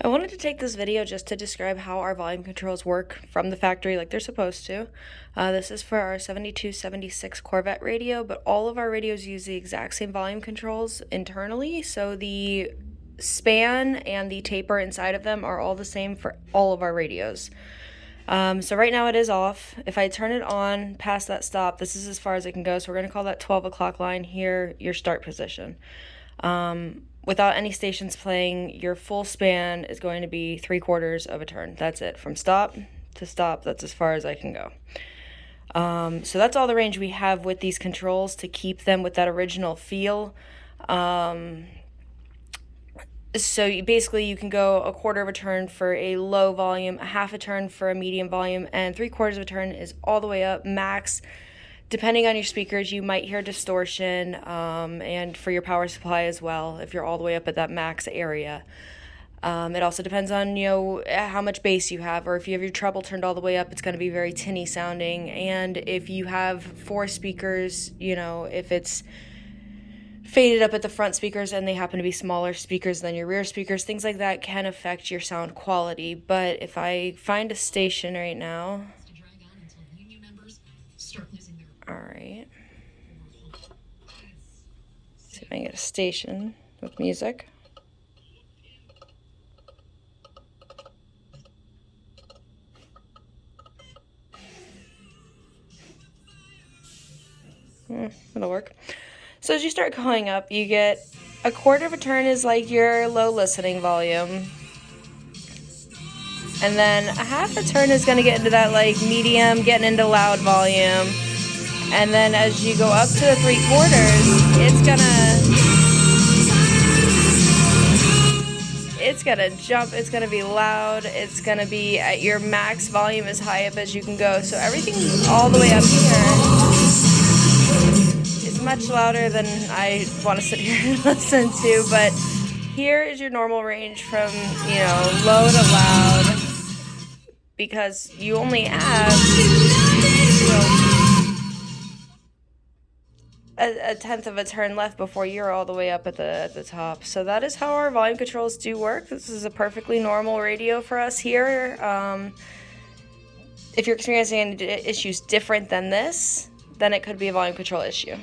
I wanted to take this video just to describe how our volume controls work from the factory like they're supposed to. This is for our 7276 Corvette radio, but all of our radios use the exact same volume controls internally, so the span and the taper inside of them are all the same for all of our radios. So right now it is off. If I turn it on past that stop, this is as far as it can go, so we're going to call that 12 o'clock line here your start position. Without any stations playing, your full span is going to be 3/4 of a turn. That's it. From stop to stop, that's as far as I can go. So that's all the range we have with these controls to keep them with that original feel. So you can go 1/4 of a turn for a low volume, a half a turn for a medium volume, and 3/4 of a turn is all the way up max. Depending on your speakers, you might hear distortion, and for your power supply as well, if you're all the way up at that max area. It also depends on, how much bass you have, or if you have your treble turned all the way up, it's going to be very tinny sounding. And if you have 4 speakers, if it's faded up at the front speakers and they happen to be smaller speakers than your rear speakers, things like that can affect your sound quality. But if I find a station right now, all right, see if I can get a station with music. It'll work. So as you start going up, you get 1/4 of a turn is like your low listening volume. And then a half a turn is going to get into that like medium, getting into loud volume. And then as you go up to the 3/4, it's gonna jump, it's gonna be loud, it's gonna be at your max volume as high up as you can go. So everything all the way up here is much louder than I want to sit here and listen to, but here is your normal range from, low to loud, because you only have, a 1/10 of a turn left before you're all the way up at the top. So that is how our volume controls do work. This is a perfectly normal radio for us here. If you're experiencing any issues different than this, then it could be a volume control issue.